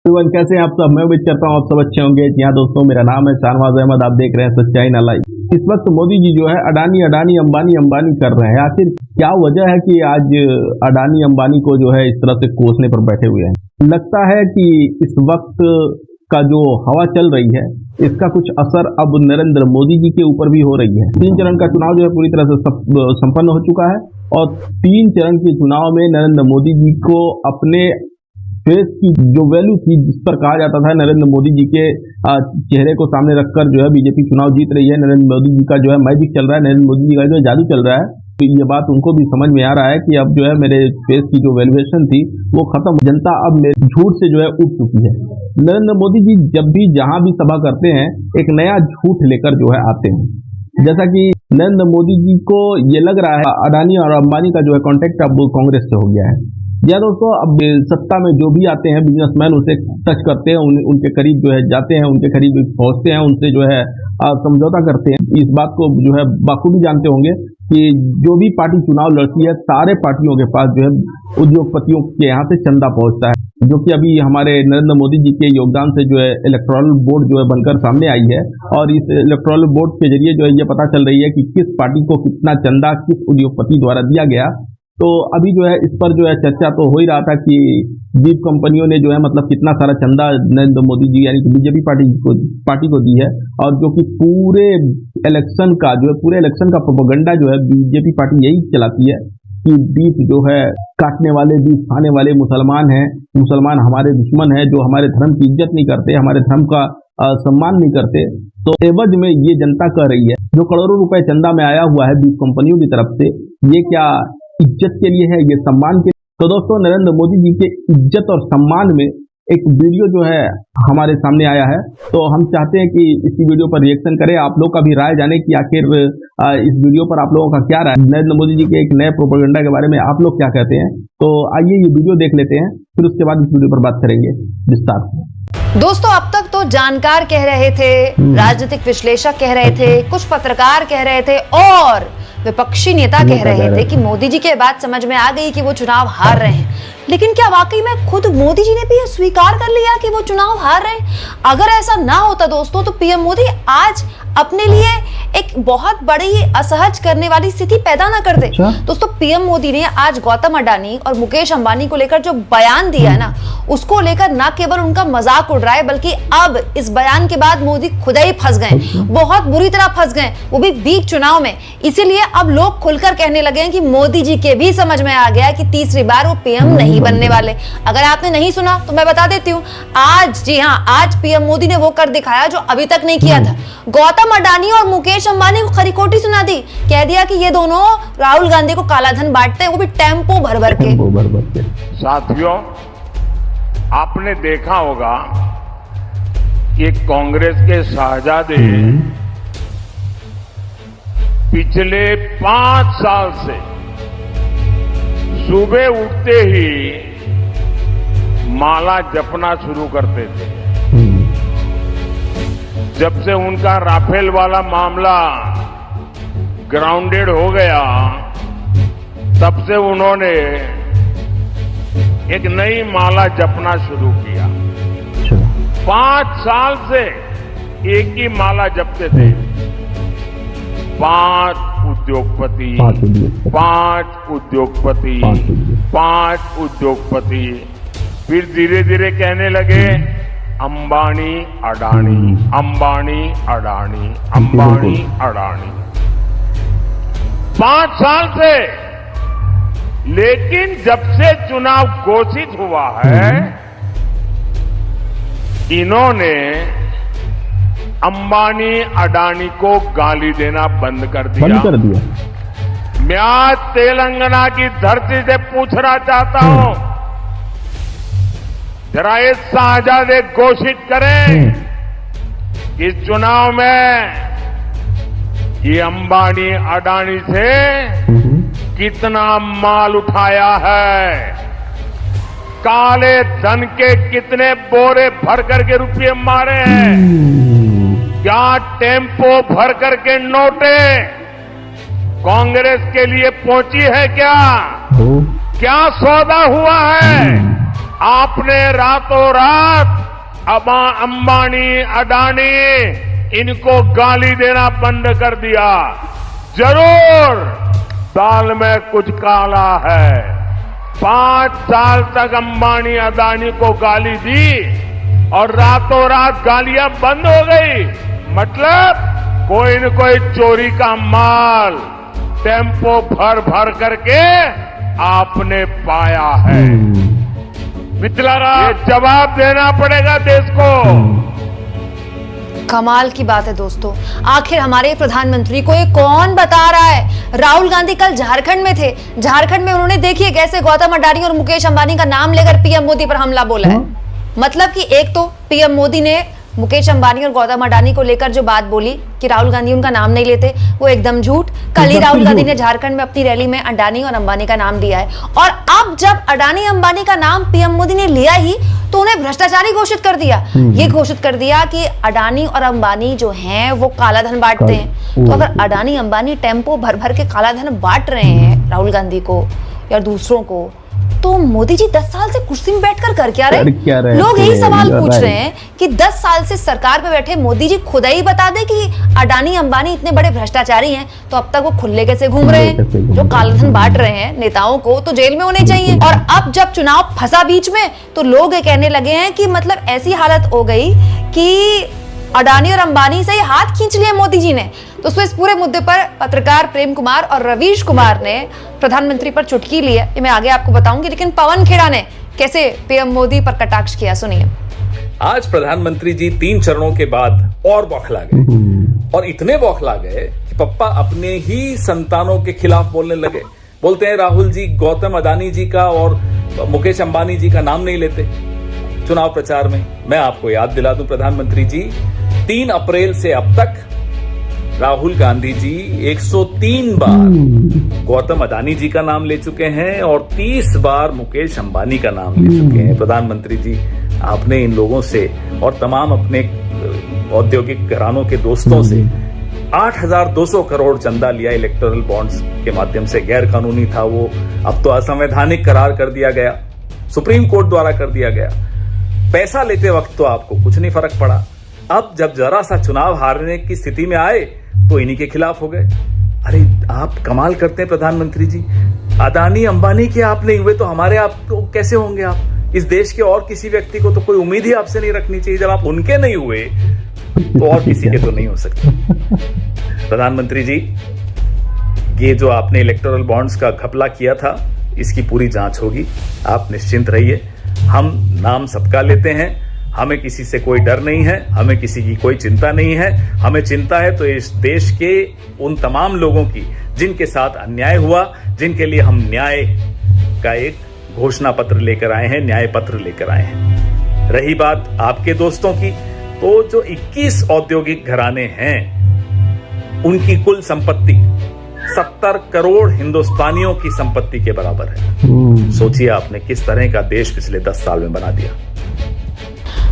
Everyone, कैसे हैं आप सब। मैं उम्मीद करता हूँ आप सब अच्छे होंगे। जी हाँ दोस्तों, मेरा नाम है शाहनवाज अहमद। आप देख रहे हैं सच्चाई ना लाइव। इस वक्त मोदी जी जो है अडानी अडानी अंबानी अंबानी कर रहे हैं। आखिर क्या वजह है कि आज अडानी अंबानी को जो है इस तरह से कोसने पर बैठे हुए हैं। लगता है कि इस वक्त का जो हवा चल रही है इसका कुछ असर अब नरेंद्र मोदी जी के ऊपर भी हो रही है। 3 चरण का चुनाव जो है पूरी तरह से संपन्न हो चुका है और 3 चरण के चुनाव में नरेंद्र मोदी जी को अपने फेस की जो वैल्यू थी, जिस पर कहा जाता था नरेंद्र मोदी जी के चेहरे को सामने रखकर जो है बीजेपी चुनाव जीत रही है, नरेंद्र मोदी जी का जो है मैजिक चल रहा है, नरेंद्र मोदी जी का जो है जादू चल रहा है, तो ये बात उनको भी समझ में आ रहा है कि अब जो है मेरे फेस की जो वैल्यूएशन थी वो खत्म। जनता अब मेरे झूठ से जो है उठ चुकी है। नरेंद्र मोदी जी जब भी जहां भी सभा करते हैं एक नया झूठ लेकर जो है आते हैं। जैसा कि नरेंद्र मोदी जी को ये लग रहा है अडानी और अंबानी का जो है कॉन्टेक्ट अब कांग्रेस से हो गया है। या दोस्तों, अब सत्ता में जो भी आते हैं बिजनेसमैन उनसे टच करते हैं, उनके करीब जो है जाते हैं, उनके करीब पहुंचते हैं, उनसे जो है समझौता करते हैं। इस बात को जो है बाखूबी जानते होंगे कि जो भी पार्टी चुनाव लड़ती है सारे पार्टियों के पास जो है उद्योगपतियों के यहाँ से चंदा पहुंचता है, जो कि अभी हमारे नरेंद्र मोदी जी के योगदान से जो है इलेक्टोरल बोर्ड जो है बनकर सामने आई है। और इस इलेक्टोरल बोर्ड के जरिए जो है ये पता चल रही है कि किस पार्टी को कितना चंदा किस उद्योगपति द्वारा दिया गया। तो अभी जो है इस पर जो है चर्चा तो हो ही रहा था कि जीप कंपनियों ने जो है मतलब कितना सारा चंदा नरेंद्र मोदी जी यानी कि बीजेपी पार्टी को दी है, और जो कि पूरे इलेक्शन का प्रोपेगेंडा जो है बीजेपी पार्टी यही चलाती है कि बीफ जो है काटने वाले, बीफ खाने वाले मुसलमान हैं, मुसलमान हमारे दुश्मन हैं, जो हमारे धर्म की इज्जत नहीं करते, हमारे धर्म का सम्मान नहीं करते। तो एवज में ये जनता कह रही है जो करोड़ों रुपए चंदा में आया हुआ है बीफ कंपनियों की तरफ से, ये क्या इज्जत के लिए है, ये सम्मान के लिए। तो दोस्तों, नरेंद्र मोदी जी के इज्जत और सम्मान में एक वीडियो जो है हमारे सामने आया है, तो हम चाहते हैं कि इसी वीडियो पर रिएक्शन करें, आप लोग का भी राय जाने कि आखिर इस वीडियो पर आप लोगों का क्या राय है, नरेंद्र मोदी जी के एक नए प्रोपेगेंडा के बारे में आप लोग क्या कहते हैं। तो आइए ये वीडियो देख लेते हैं, फिर उसके बाद इस वीडियो पर बात करेंगे विस्तार से। दोस्तों, अब तक तो जानकार कह रहे थे, राजनीतिक विश्लेषक कह रहे थे, कुछ पत्रकार कह रहे थे और विपक्षी नेता कह रहे थे कि मोदी जी के बाद समझ में आ गई कि वो चुनाव हार रहे हैं। लेकिन क्या वाकई में खुद मोदी जी ने भी स्वीकार कर लिया कि वो चुनाव हार रहे हैं? अगर ऐसा ना होता दोस्तों तो पीएम मोदी आज अपने लिए एक बहुत बड़ी असहज करने वाली स्थिति पैदा ना कर दे। दोस्तों, पीएम मोदी ने आज गौतम अडानी और मुकेश अंबानी को लेकर जो बयान दिया ना, उसको लेकर ना केवल उनका मजाक उड़ रहा है, बल्कि अब इस बयान के बाद मोदी खुद ही फंस गए, बहुत बुरी तरह फंस गए, वो भी बीच चुनाव में। इसीलिए अब लोग खुलकर कहने लगे हैं कि मोदी जी के भी समझ में आ गया कि तीसरी बार वो पीएम नहीं बनने वाले। अगर आपने नहीं सुना तो मैं बता देती हूँ, आज, जी हाँ, आज पीएम मोदी ने वो कर दिखाया जो अभी तक नहीं किया था। गौतम अडानी और मुकेश अंबानी को खरी खोटी सुना दी, कह दिया कि ये दोनों राहुल गांधी को काला धन बांटते हैं, वो भी टेम्पो भर भर के। साथियों, आपने देखा होगा कि कांग्रेस के शहजादे पिछले 5 साल से सुबह उठते ही माला जपना शुरू करते थे। जब से उनका राफेल वाला मामला ग्राउंडेड हो गया, तब से उन्होंने एक नई माला जपना शुरू किया। 5 साल से एक ही माला जपते थे, 5 उद्योगपति, 5 उद्योगपति। फिर धीरे धीरे कहने लगे अंबानी अडानी, अंबानी अडानी, अंबानी अडानी। 5 साल से। लेकिन जब से चुनाव घोषित हुआ है, इन्होंने अंबानी अडानी को गाली देना बंद कर दिया। मैं आज तेलंगाना की धरती से पूछना चाहता हूं, जरा ये शहजादे घोषित करें कि इस चुनाव में ये अंबानी अडानी से कितना माल उठाया है, काले धन के कितने बोरे भर करके रुपये मारे हैं, क्या टेम्पो भर करके नोटे कांग्रेस के लिए पहुंची है, क्या सौदा हुआ है, आपने रातों रात अंबानी, अडानी इनको गाली देना बंद कर दिया। जरूर दाल में कुछ काला है। 5 साल तक अंबानी, अडानी को गाली दी और रातों रात गालियां बंद हो गई। मतलब कोई न कोई चोरी का माल टेम्पो भर भर करके आपने पाया है। ये जवाब देना पड़ेगा देश को। कमाल की बात है दोस्तों, आखिर हमारे प्रधानमंत्री को ये कौन बता रहा है? राहुल गांधी कल झारखंड में थे। झारखंड में उन्होंने देखिए कैसे गौतम अडानी और मुकेश अंबानी का नाम लेकर पीएम मोदी पर हमला बोला है। मतलब कि एक तो पीएम मोदी ने मुकेश अंबानी और गौतम अडानी को लेकर जो बात बोली कि राहुल गांधी उनका नाम नहीं लेते, वो एकदम झूठ। कल ही राहुल गांधी ने झारखंड में अपनी रैली में अडानी और अंबानी का नाम दिया है। और अब जब अडानी अंबानी का नाम पीएम मोदी ने लिया ही तो उन्हें भ्रष्टाचारी घोषित कर दिया। ये घोषित कर दिया कि अडानी और अंबानी जो हैं वो काला धन बांटते हैं। तो अगर अडानी अंबानी टेम्पो भर भर के काला धन बांट रहे हैं राहुल गांधी को या दूसरों को, तो मोदी जी 10 साल से कुर्सी में बैठकर कर क्या रहे? लोग यही सवाल पूछ रहे हैं कि 10 साल से सरकार पे बैठे मोदी जी खुद ही बता दे कि अडानी अंबानी इतने बड़े भ्रष्टाचारी हैं, तो अब तक वो खुले कैसे घूम रहे हैं? जो कालाधन बांट रहे हैं नेताओं को, तो जेल में होने चाहिए। और अब जब चुनाव फंसा बीच में, तो लोग ये कहने लगे हैं कि मतलब ऐसी हालत हो गई कि अडानी और अंबानी से ही हाथ खींच लिए मोदी जी ने। तो इस पूरे मुद्दे पर पत्रकार प्रेम कुमार और रवीश कुमार ने प्रधानमंत्री पर चुटकी ली है, ये मैं आगे आपको बताऊंगी। लेकिन पवन खेड़ा ने कैसे पीएम मोदी पर कटाक्ष किया, सुनिए। आज प्रधानमंत्री जी 3 चरणों के बाद और बौखला गए, और इतने बौखला गए कि पप्पा अपने ही संतानों के खिलाफ बोलने लगे। बोलते हैं राहुल जी गौतम अडानी जी का और मुकेश अंबानी जी का नाम नहीं लेते चुनाव प्रचार में। मैं आपको याद दिला दूं प्रधानमंत्री जी, 3 अप्रैल से अब तक राहुल गांधी जी 103 बार गौतम अडानी जी का नाम ले चुके हैं और 30 बार मुकेश अंबानी का नाम ले चुके हैं। प्रधानमंत्री जी, आपने इन लोगों से और तमाम अपने औद्योगिक घरानों के दोस्तों से 8,200 करोड़ चंदा लिया इलेक्टोरल बॉन्ड्स के माध्यम से। गैर कानूनी था वो, अब तो असंवैधानिक करार कर दिया गया, सुप्रीम कोर्ट द्वारा कर दिया गया। पैसा लेते वक्त तो आपको कुछ नहीं फर्क पड़ा, अब जब जरा सा चुनाव हारने की स्थिति में आए तो इन्हीं के खिलाफ हो गए। अरे आप कमाल करते हैं प्रधानमंत्री जी, अडानी अंबानी के आप नहीं हुए तो हमारे आप तो कैसे होंगे? आप इस देश के और किसी व्यक्ति को तो कोई उम्मीद ही आपसे नहीं रखनी चाहिए। जब आप उनके नहीं हुए तो और किसी के तो नहीं हो सकते। प्रधानमंत्री जी, ये जो आपने इलेक्टोरल बॉन्ड्स का घपला किया था, इसकी पूरी जांच होगी, आप निश्चिंत रहिए। हम नाम सबका लेते हैं, हमें किसी से कोई डर नहीं है, हमें किसी की कोई चिंता नहीं है। हमें चिंता है तो इस देश के उन तमाम लोगों की जिनके साथ अन्याय हुआ, जिनके लिए हम न्याय का एक घोषणा पत्र लेकर आए हैं, न्याय पत्र लेकर आए हैं। रही बात आपके दोस्तों की, तो जो 21 औद्योगिक घराने हैं उनकी कुल संपत्ति 70 करोड़ हिंदुस्तानियों की संपत्ति के बराबर है। सोचिए आपने किस तरह का देश पिछले 10 साल में बना दिया।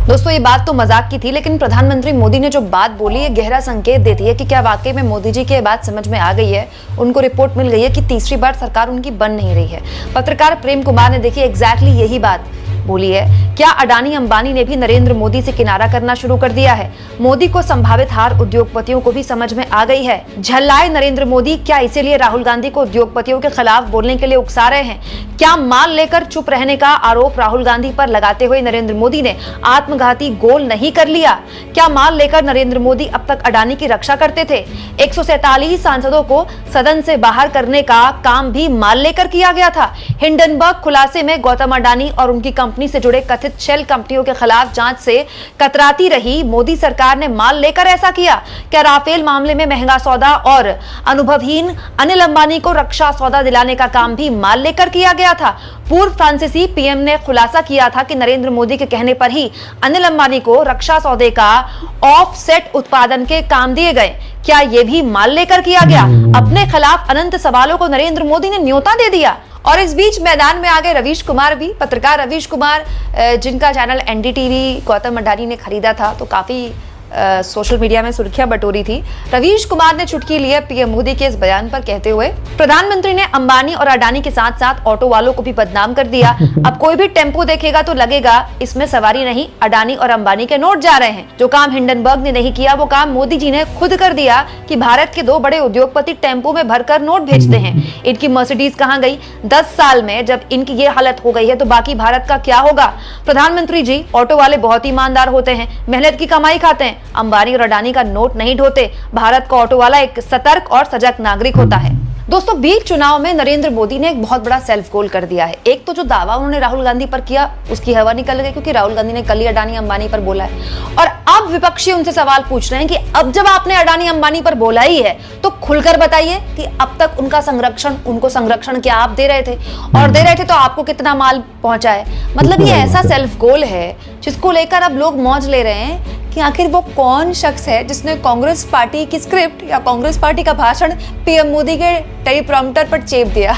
दोस्तों ये बात तो मजाक की थी, लेकिन प्रधानमंत्री मोदी ने जो बात बोली है गहरा संकेत देती है कि क्या वाकई में मोदी जी की ये बात समझ में आ गई है। उनको रिपोर्ट मिल गई है कि तीसरी बार सरकार उनकी बन नहीं रही है। पत्रकार प्रेम कुमार ने देखिए एग्जैक्टली यही बात बोली है। क्या अडानी अंबानी ने भी नरेंद्र मोदी से किनारा करना शुरू कर दिया है? मोदी को संभावित हार उद्योगपतियों को भी समझ में आ गई है। झल्लाए नरेंद्र मोदी, क्या इसीलिए राहुल गांधी को उद्योगपतियों के खिलाफ बोलने के लिए उकसा रहे हैं? क्या माल लेकर चुप रहने का आरोप राहुल गांधी पर लगाते हुए नरेंद्र मोदी ने आत्मघाती गोल नहीं कर लिया? क्या माल लेकर नरेंद्र मोदी अब तक अडानी की रक्षा करते थे? 147 सांसदों को सदन से बाहर करने का काम भी माल लेकर किया गया था। हिंडनबर्ग खुलासे में गौतम अडानी और उनकी कंपनी से जुड़े कथित शेल कंपनियों के खिलाफ जांच से कतराती रही मोदी सरकार ने माल लेकर ऐसा किया? क्या राफेल मामले में महंगा सौदा और अनुभवहीन अनिल अंबानी को रक्षा सौदा दिलाने का काम भी माल लेकर किया गया था? पूर्व फ्रांसीसी पीएम ने खुलासा किया था कि नरेंद्र मोदी के कहने पर ही अनिल अंबानी को रक्षा सौदे का ऑफसेट उत्पादन के काम दिए गए। क्या यह भी माल लेकर किया गया? अपने खिलाफ अनंत सवालों को नरेंद्र मोदी ने न्योता दे दिया। और इस बीच मैदान में आ गए रवीश कुमार भी। पत्रकार रवीश कुमार, जिनका चैनल एनडीटीवी गौतम अडानी ने खरीदा था, तो काफी सोशल मीडिया में सुर्खियां बटोरी थी। रवीश कुमार ने चुटकी ली है पीएम मोदी के इस बयान पर, कहते हुए प्रधानमंत्री ने अंबानी और अडानी के साथ साथ ऑटो वालों को भी बदनाम कर दिया। अब कोई भी टेम्पो देखेगा तो लगेगा इसमें सवारी नहीं, अडानी और अंबानी के नोट जा रहे हैं। जो काम हिंडनबर्ग ने नहीं किया वो काम मोदी जी ने खुद कर दिया कि भारत के 2 बड़े उद्योगपति टेम्पो में भरकर नोट भेजते हैं। इनकी मर्सिडीज कहां गई? 10 साल में जब इनकी ये हालत हो गई है तो बाकी भारत का क्या होगा? प्रधानमंत्री जी, ऑटो वाले बहुत ईमानदार होते हैं, मेहनत की कमाई खाते हैं। अंबानी और अडानी का नोट नहीं ढोते। भारत का ऑटो वाला एक सतर्क और सजग नागरिक होता है। दोस्तों, बीच चुनाव में नरेंद्र मोदी ने एक बहुत बड़ा सेल्फ गोल कर दिया है। एक तो जो दावा उन्होंने राहुल गांधी पर किया उसकी हवा निकल गई, क्योंकि राहुल गांधी ने कल ही अडानी अंबानी पर बोला है। और अब विपक्षी उनसे सवाल पूछ रहे हैं कि अब जब आपने अडानी अंबानी पर बोला ही है तो खुलकर बताइए कि अब तक उनको संरक्षण क्या आप दे रहे थे, और दे रहे थे तो आपको कितना माल पहुंचा है। मतलब ये ऐसा सेल्फ गोल है जिसको लेकर अब लोग मौज ले रहे हैं कि आखिर वो कौन शख्स है जिसने कांग्रेस पार्टी की स्क्रिप्ट या कांग्रेस पार्टी का भाषण पीएम मोदी के टेलीप्रॉम्प्टर पर चेप दिया।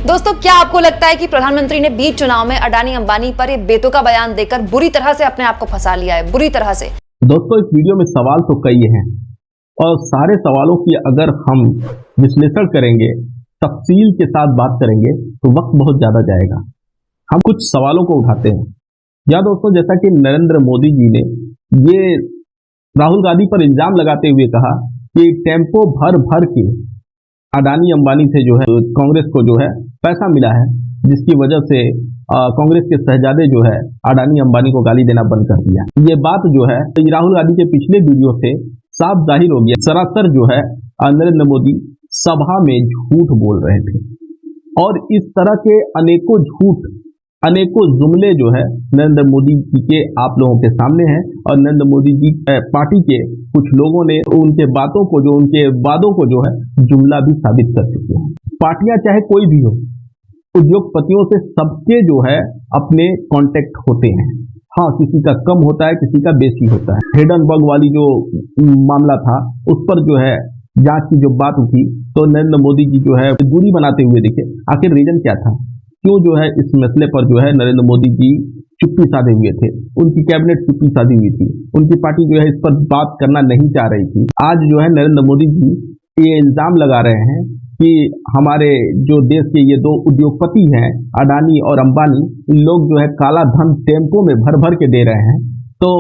दोस्तों, क्या आपको लगता है कि प्रधानमंत्री ने बीच चुनाव में अडानी अंबानी पर ये बेतुका बयान देकर बुरी तरह से अपने आप को फंसा लिया है? बुरी तरह से। दोस्तों, इस वीडियो में सवाल तो कई हैं और सारे सवालों की अगर हम विश्लेषण करेंगे, तफसील के साथ बात करेंगे तो वक्त बहुत ज्यादा जाएगा। हम कुछ सवालों को उठाते हैं। या दोस्तों, जैसा कि नरेंद्र मोदी जी ने ये राहुल गांधी पर इल्जाम लगाते हुए कहा कि टेम्पो भर भर के अडानी अंबानी से जो है कांग्रेस को जो है पैसा मिला है, जिसकी वजह से कांग्रेस के शहजादे जो है अडानी अंबानी को गाली देना बंद कर दिया। ये बात जो है राहुल गांधी के पिछले वीडियो से साफ जाहिर हो गया। सरासर जो है नरेंद्र मोदी सभा में झूठ बोल रहे थे और इस तरह के अनेकों जुमले जो है नरेंद्र मोदी जी के आप लोगों के सामने हैं। और नरेंद्र मोदी जी पार्टी के कुछ लोगों ने उनके उनके वादों को जो है जुमला भी साबित कर चुके हैं। पार्टियां चाहे कोई भी हो, उद्योगपतियों से सबके जो है अपने कांटेक्ट होते हैं। हाँ, किसी का कम होता है, किसी का बेसी होता है। हिंडनबर्ग वाली जो मामला था उस पर जो है जांच की जो बात उठी तो नरेंद्र मोदी जी जो है दूरी बनाते हुए दिखे। आखिर रीजन क्या था? क्यों जो है इस मसले पर जो है नरेंद्र मोदी जी चुप्पी साधे हुए थे? उनकी कैबिनेट चुप्पी साधी हुई थी। उनकी पार्टी जो है इस पर बात करना नहीं चाह रही थी। आज जो है नरेंद्र मोदी जी ये इल्जाम लगा रहे हैं कि हमारे जो देश के ये 2 उद्योगपति हैं अडानी और अंबानी, इन लोग जो है काला धन टेम्पो में भर भर के दे रहे हैं। तो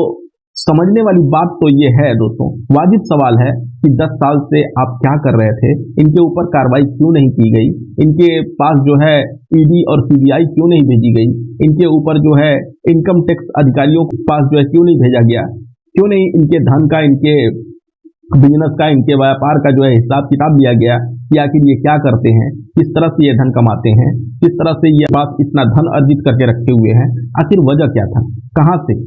समझने वाली बात तो ये है दोस्तों, वाजिब सवाल है कि 10 साल से आप क्या कर रहे थे? इनके ऊपर कार्रवाई क्यों नहीं की गई? इनके पास जो है ईडी और सीबीआई क्यों नहीं भेजी गई? इनके ऊपर जो है इनकम टैक्स अधिकारियों के पास जो है क्यों नहीं भेजा गया? क्यों नहीं इनके धन का, इनके बिजनेस का, इनके व्यापार का जो है हिसाब किताब लिया गया कि आखिर ये क्या करते हैं, किस तरह से ये धन कमाते हैं, किस तरह से ये पास इतना धन अर्जित करके रखे हुए हैं? आखिर वजह क्या था? कहाँ से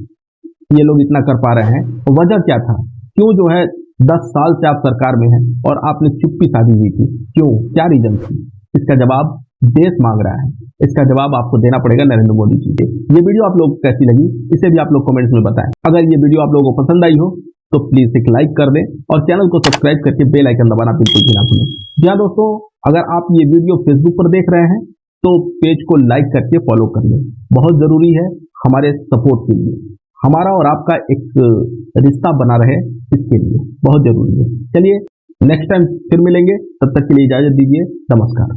ये लोग इतना कर पा रहे हैं? वजह क्या था? क्यों जो है 10 साल से आप सरकार में हैं और आपने चुप्पी साधी हुई थी? क्यों? क्या रीजन थी? इसका जवाब देश मांग रहा है। इसका जवाब आपको देना पड़ेगा नरेंद्र मोदी जी से। ये वीडियो आप लोग कैसी लगी इसे भी आप लोग कमेंट्स में बताएं। अगर ये वीडियो आप लोगों को पसंद आई हो तो प्लीज एक लाइक कर दें और चैनल को सब्सक्राइब करके बेल आइकन दबाना बिल्कुल भी ना भूलें। जी हाँ दोस्तों, अगर आप ये वीडियो फेसबुक पर देख रहे हैं तो पेज को लाइक करके फॉलो कर लें। बहुत जरूरी है हमारे सपोर्ट के लिए, हमारा और आपका एक रिश्ता बना रहे, इसके लिए बहुत जरूरी है। चलिए नेक्स्ट टाइम फिर मिलेंगे, तब तक के लिए इजाजत दीजिए। नमस्कार।